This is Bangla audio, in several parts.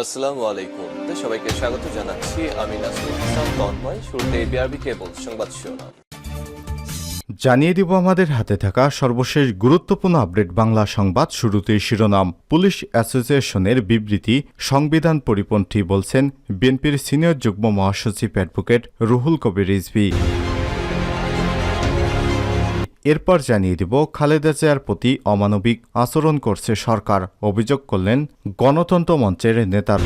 আসসালামু আলাইকুম। সবাইকে স্বাগত জানাচ্ছি। আমি নাসরুল হাসান তন্ময়। শুরুতে বিআরবি কেবল সংবাদ শিরোনাম। জানিয়ে দিব আমাদের হাতে থাকা সর্বশেষ গুরুত্বপূর্ণ আপডেট বাংলা সংবাদ। শুরুতেই শিরোনাম। পুলিশ অ্যাসোসিয়েশনের বিবৃতি সংবিধান পরিপন্থী বলছেন বিএনপির সিনিয়র যুগ্ম মহাসচিব অ্যাডভোকেট রুহুল কবির রিজভী। এরপর জানিয়ে দিব খালেদা জিয়ার প্রতি অমানবিক আচরণ করছে সরকার, অভিযোগ করলেন গণতন্ত্র মঞ্চের নেতারা।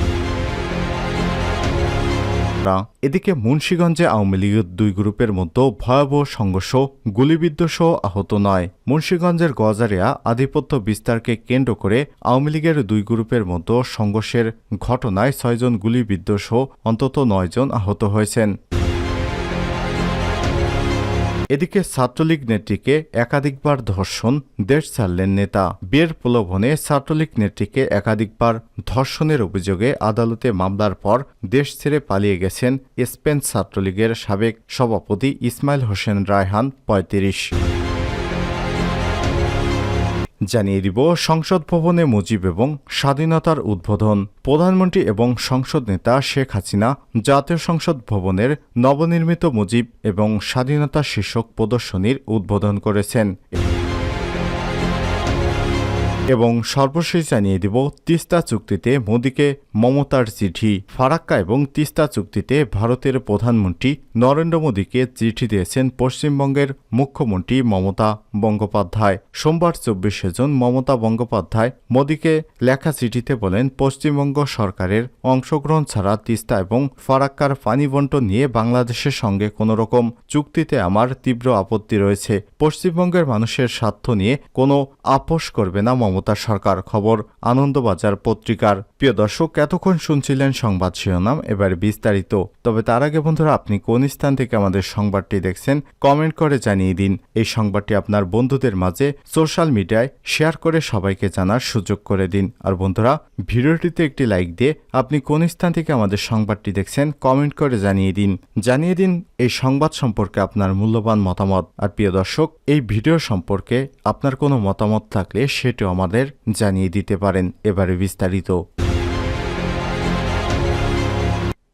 এদিকে মুন্সিগঞ্জে আওয়ামী লীগের দুই গ্রুপের মধ্যে ভয়াবহ সংঘর্ষ, গুলিবিদ্ধ সহ আহত 9। মুন্সিগঞ্জের গজারিয়া আধিপত্য বিস্তারকে কেন্দ্র করে আওয়ামী লীগের দুই গ্রুপের মধ্যে সংঘর্ষের ঘটনায় 6 জন গুলিবিদ্ধ সহ অন্তত 9 জন আহত হয়েছেন। এদিকে ছাত্রলীগ নেত্রীকে একাধিকবার ধর্ষণ, দেশ ছাড়লেন নেতা। বিয়ের প্রলোভনে ছাত্রলীগ নেত্রীকে একাধিকবার ধর্ষণের অভিযোগে আদালতে মামলার পর দেশ ছেড়ে পালিয়ে গেছেন স্পেন ছাত্রলীগের সাবেক সভাপতি ইসমাইল হোসেন রায়হান, 35। জানিয়ে দিব সংসদ ভবনে মুজিব এবং স্বাধীনতার উদ্বোধন। প্রধানমন্ত্রী এবং সংসদ নেতা শেখ হাসিনা জাতীয় সংসদ ভবনের নবনির্মিত মুজিব এবং স্বাধীনতা শীর্ষক প্রদর্শনীর উদ্বোধন করেছেন। এবং সর্বশেষ জানিয়ে দিব তিস্তা চুক্তিতে মোদীকে মমতার চিঠি। ফারাক্কা এবং তিস্তা চুক্তিতে ভারতের প্রধানমন্ত্রী নরেন্দ্র মোদীকে চিঠি দিয়েছেন পশ্চিমবঙ্গের মুখ্যমন্ত্রী মমতা বন্দ্যোপাধ্যায়। সোমবার 24 জুন মমতা বন্দ্যোপাধ্যায় মোদীকে লেখা চিঠিতে বলেন, পশ্চিমবঙ্গ সরকারের অংশগ্রহণ ছাড়া তিস্তা এবং ফারাক্কার পানি বণ্টন নিয়ে বাংলাদেশের সঙ্গে কোনোরকম চুক্তিতে আমার তীব্র আপত্তি রয়েছে। পশ্চিমবঙ্গের মানুষের স্বার্থ নিয়ে কোনো আপোষ করবে না মমতা সরকার। খবর আনন্দবাজার পত্রিকার। প্রিয় দর্শক, এতক্ষণ শুনছিলেন সংবাদ শিরোনাম, এবার বিস্তারিত। তবে তার আগে বন্ধুরা, আপনি কোন স্থান থেকে আমাদের সংবাদটি দেখছেন কমেন্ট করে জানিয়ে দিন। এই সংবাদটি আপনার বন্ধুদের মাঝে সোশ্যাল মিডিয়ায় শেয়ার করে সবাইকে জানার সুযোগ করে দিন। আর বন্ধুরা, ভিডিওটিতে একটি লাইক দিয়ে আপনি কোন স্থান থেকে আমাদের সংবাদটি দেখছেন কমেন্ট করে জানিয়ে দিন এই সংবাদ সম্পর্কে আপনার মূল্যবান মতামত। আর প্রিয় দর্শক, এই ভিডিও সম্পর্কে আপনার কোনো মতামত থাকলে সেটিও আমাদের জানিয়ে দিতে পারেন। এবারে বিস্তারিত।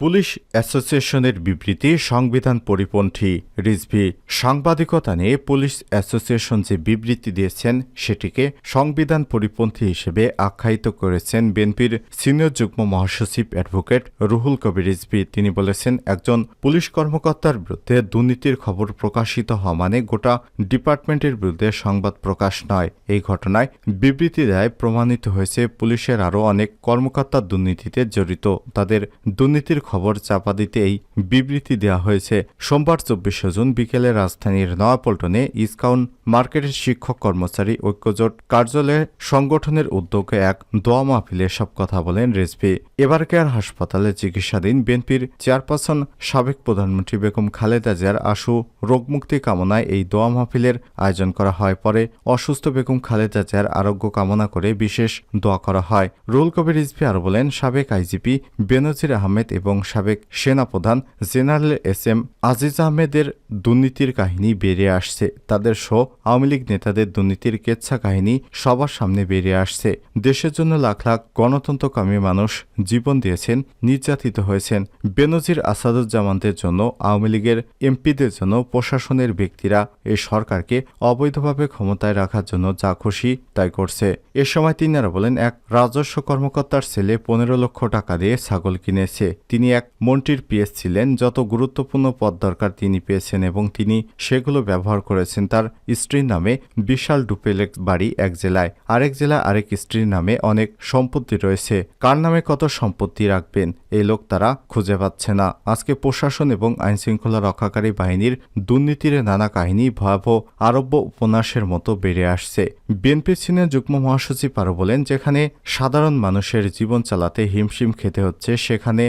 পুলিশ অ্যাসোসিয়েশনের বিবৃতি সংবিধান পরিপন্থী। রিজভী। সাংবাদিকতা নিয়ে পুলিশ অ্যাসোসিয়েশন যে বিবৃতি দিয়েছেন সেটিকে সংবিধান পরিপন্থী হিসেবে আখ্যায়িত করেছেন বিএনপির সিনিয়র যুগ্ম মহাসচিব অ্যাডভোকেট রুহুল কবির রিজভী। তিনি বলেছেন, একজন পুলিশ কর্মকর্তার বিরুদ্ধে দুর্নীতির খবর প্রকাশিত হওয়া মানে গোটা ডিপার্টমেন্টের বিরুদ্ধে সংবাদ প্রকাশ নয়। এই ঘটনায় বিবৃতি দেয় প্রমাণিত হয়েছে পুলিশের আরও অনেক কর্মকর্তা দুর্নীতিতে জড়িত। তাদের দুর্নীতির খবর চাপা দিতে এই বিবৃতি দেওয়া হয়েছে। সোমবার 24 জুন বিকেলে রাজধানীর নয়াপল্টনে ইস্কাউন্ট মার্কেটের শিক্ষক কর্মচারী ঐক্যজোট কার্যালয়ে সংগঠনের উদ্যোগে এক দোয়া মাহফিলে সব কথা বলেন রিজভী। এবার কেয়ার হাসপাতালে চিকিৎসাধীন বিএনপির চেয়ারপারসন সাবেক প্রধানমন্ত্রী বেগম খালেদা জিয়ার আশু রোগমুক্তি কামনায় এই দোয়া মাহফিলের আয়োজন করা হয়। পরে অসুস্থ বেগম খালেদা জিয়ার আরোগ্য কামনা করে বিশেষ দোয়া করা হয়। রুহুল কবির রিজভী আরও বলেন, সাবেক আইজিপি বেনজির আহমেদ এবং সাবেক সেনাপ্রধান জেনারেল এস.এম. আজিজ আহমেদের দুর্নীতির কাহিনী বেরিয়ে আসছে। তাদের সহ আওয়ামী লীগ নেতাদের দুর্নীতির কেচ্ছা কাহিনী সবার সামনে বেরিয়ে আসছে। দেশের জন্য লাখ লাখ গণতন্ত্রকামী মানুষ জীবন দিয়েছেন, নির্যাতিত হয়েছেন। বেনজির আসাদুজ্জামানদের জন্য, আওয়ামী লীগের এমপিদের জন্য প্রশাসনের ব্যক্তিরা এই সরকারকে অবৈধভাবে ক্ষমতায় রাখার জন্য যা খুশি তাই করছে। এ সময় তিনি আরো বলেন, এক রাজস্ব কর্মকর্তার ছেলে 15 লক্ষ টাকা দিয়ে ছাগল কিনেছে। তিনি এক মন্ত্রীর পিএস ছিলেন। যত গুরুত্বপূর্ণ পদ দরকার তিনি পেয়েছেন এবং তিনি সেগুলো ব্যবহার করেছেন। তার স্ত্রীর নামে বিশাল ডুপ্লেক্স বাড়ি এক জেলায়, আরেক জেলায় আরেক স্ত্রীর নামে অনেক সম্পত্তি রয়েছে। কার নামে কত সম্পত্তি রাখবেন এই লোক তারা খুঁজে পাচ্ছে না। আজকে প্রশাসন এবং আইনশৃঙ্খলা রক্ষাকারী বাহিনীর দুর্নীতির নানা কাহিনী ভয়াবহ আরব্য উপন্যাসের মতো বেড়ে আসছে। বিএনপি সিনিয়র যুগ্ম মহাসচিব আরও বলেন, যেখানে সাধারণ মানুষের জীবন চালাতে হিমশিম খেতে হচ্ছে সেখানে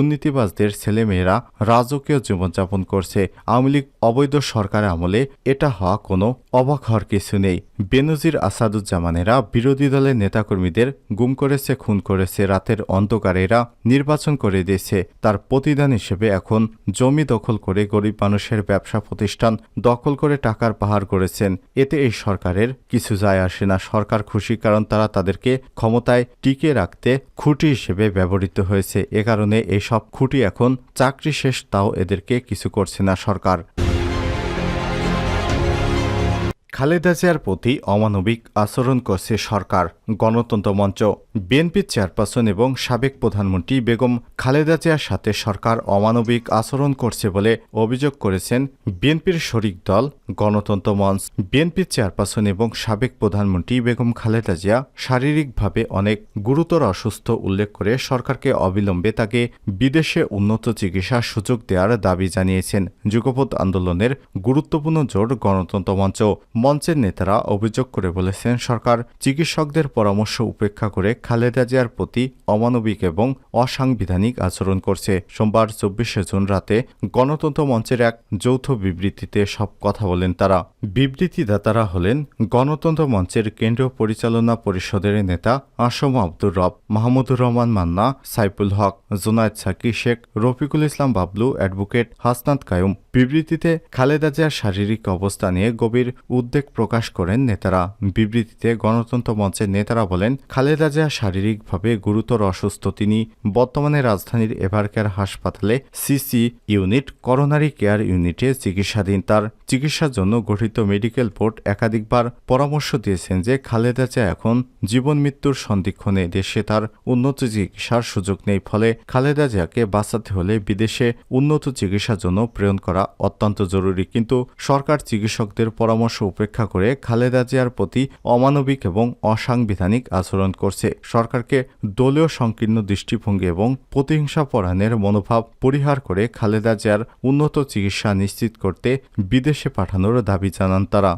দুর্নীতিবাজদের ছেলেমেয়েরা রাজকীয় জীবনযাপন করছে। আওয়ামী লীগ অবৈধ সরকার আমলে এটা হওয়া কোনো অবাক হওয়ার কিছু নেই। বেনজির আসাদুজ্জামানেরা বিরোধী দলের নেতাকর্মীদের গুম করেছে, খুন করেছে, রাতের অন্ধকারে এরা নির্বাচন করে দিয়েছে। তার প্রতিদান হিসেবে এখন জমি দখল করে গরিব মানুষের ব্যবসা প্রতিষ্ঠান দখল করে টাকার পাহাড় করেছেন। এতে এই সরকারের কিছু যায় আসে না। সরকার খুশি, কারণ তারা তাদেরকে ক্ষমতায় টিকিয়ে রাখতে খুঁটি হিসেবে ব্যবহৃত হয়েছে। এ কারণে এইসব খুঁটি এখন চাকরি শেষ, তাও এদেরকে কিছু করছে না সরকার। খালেদা জিয়ার প্রতি অমানবিক আচরণ করছে সরকার। গণতন্ত্র মঞ্চ। বিএনপির চেয়ারপারসন এবং সাবেক প্রধানমন্ত্রী বেগম খালেদা জিয়ার সাথে সরকার অমানবিক আচরণ করছে বলে অভিযোগ করেছেন বিএনপির শরিক দল গণতন্ত্র মঞ্চ। বিএনপির চেয়ারপারসন এবং সাবেক প্রধানমন্ত্রী বেগম খালেদা জিয়া শারীরিকভাবে অনেক গুরুতর অসুস্থ উল্লেখ করে সরকারকে অবিলম্বে তাকে বিদেশে উন্নত চিকিৎসার সুযোগ দেওয়ার দাবি জানিয়েছেন। যুগপৎ আন্দোলনের গুরুত্বপূর্ণ জোট গণতন্ত্র মঞ্চ। মঞ্চের নেতারা অভিযোগ করে বলেছেন, সরকার চিকিৎসকদের পরামর্শ উপেক্ষা করে খালেদা জিয়ার প্রতি অমানবিক এবং অসাংবিধানিক আচরণ করছে। সোমবার 24শে জুন রাতে গণতন্ত্র মঞ্চের এক যৌথ বিবৃতিতে সব কথা বলেন তারা। বিবৃতিদাতারা হলেন গণতন্ত্র মঞ্চের কেন্দ্রীয় পরিচালনা পরিষদের নেতা আসম আব্দুর রব, মাহমুদুর রহমান মান্না, সাইফুল হক, জুনায়েদ সাকি শেখ, রফিকুল ইসলাম বাবলু, অ্যাডভোকেট হাসনাত কায়ুম। বিবৃতিতে খালেদা জিয়ার শারীরিক অবস্থা নিয়ে গভীর উদ্বেগ প্রকাশ করেন নেতারা। বিবৃতিতে গণতন্ত্র মঞ্চের নেতারা বলেন, খালেদা জিয়া শারীরিকভাবে গুরুতর অসুস্থ। তিনি বর্তমানে রাজধানীর এভারকেয়ার হাসপাতালে সিসি ইউনিট, করোনারি কেয়ার ইউনিটে চিকিৎসাধীন। তার চিকিৎসার জন্য গঠিত মেডিকেল বোর্ড একাধিকবার পরামর্শ দিয়েছেন যে খালেদা জিয়া এখন জীবন মৃত্যুর সন্ধিক্ষণে, দেশে তার উন্নত চিকিৎসার সুযোগ নেই। ফলে খালেদা জিয়াকে বাঁচাতে হলে বিদেশে উন্নত চিকিৎসার জন্য প্রেরণ করা অত্যন্ত জরুরি। কিন্তু সরকার চিকিৎসকদের পরামর্শ উপেক্ষা করে খালেদা জিয়ার প্রতি অমানবিক এবং অসাংবিধানিক আচরণ করছে। সরকারকে দলীয় সংকীর্ণ দৃষ্টিভঙ্গি এবং প্রতিহিংসা পরায়ণের মনোভাব পরিহার করে খালেদা জিয়ার উন্নত চিকিৎসা নিশ্চিত করতে বিদেশে পাঠানোর দাবি জানান তারা।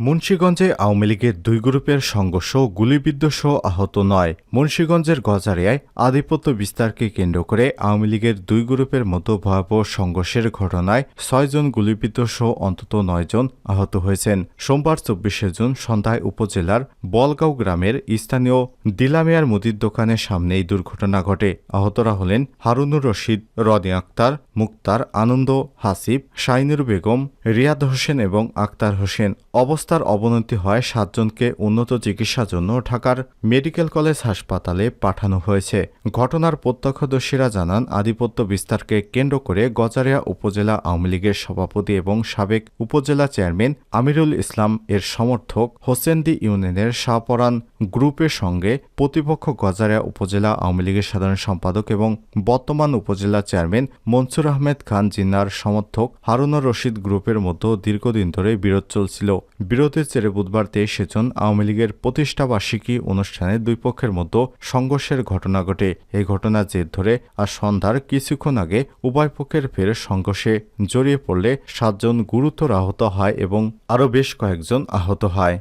মুন্সিগঞ্জে আওয়ামী লীগের দুই গ্রুপের সংঘর্ষ, গুলিবিদ্ধ সহ আহত 9। মুন্সিগঞ্জের গজারিয়ায় আধিপত্য বিস্তারকে কেন্দ্র করে আওয়ামী লীগের দুই গ্রুপের মধ্যে ভয়াবহ সংঘর্ষের ঘটনায় 6 জন গুলিবিদ্ধ সহ অন্তত 9 জন আহত হয়েছেন। সোমবার 24শে জুন সন্ধ্যায় উপজেলার বলগাঁও গ্রামের স্থানীয় দিলামিয়ার মুদির দোকানের সামনে এই দুর্ঘটনা ঘটে। আহতরা হলেন হারুনুর রশিদ, রনি আক্তার, মুক্তার, আনন্দ, হাসিব, শাইনুর বেগম, রিয়াদ হোসেন এবং আক্তার হোসেন। অবস্থার অবনতি হয় 7 জনকে উন্নত চিকিৎসার জন্য ঢাকার মেডিকেল কলেজ হাসপাতালে পাঠানো হয়েছে। ঘটনার প্রত্যক্ষদর্শীরা জানান, আধিপত্য বিস্তারকে কেন্দ্র করে গজারিয়া উপজেলা আওয়ামী লীগের সভাপতি এবং সাবেক উপজেলা চেয়ারম্যান আমিরুল ইসলাম এর সমর্থক হোসেনদি ইউনিয়নের শাহপরান গ্রুপের সঙ্গে প্রতিপক্ষ গজারিয়া উপজেলা আওয়ামী লীগের সাধারণ সম্পাদক এবং বর্তমান উপজেলা চেয়ারম্যান মনসুর আহমেদ খান জিন্নার সমর্থক হারুনুর রশিদ গ্রুপের মধ্যে দীর্ঘদিন ধরে বিরোধ চলছিল। বিরোধের জেরে বুধবার 23শে জুন আওয়ামী লীগের প্রতিষ্ঠাবার্ষিকী অনুষ্ঠানে দুই পক্ষের মধ্যে সংঘর্ষের ঘটনা ঘটে। এই ঘটনার জের ধরে আজ সন্ধ্যার কিছুক্ষণ আগে উভয় পক্ষের ফের সংঘর্ষে জড়িয়ে পড়লে 7 জন গুরুতর আহত হয় এবং আরও বেশ কয়েকজন আহত হয়।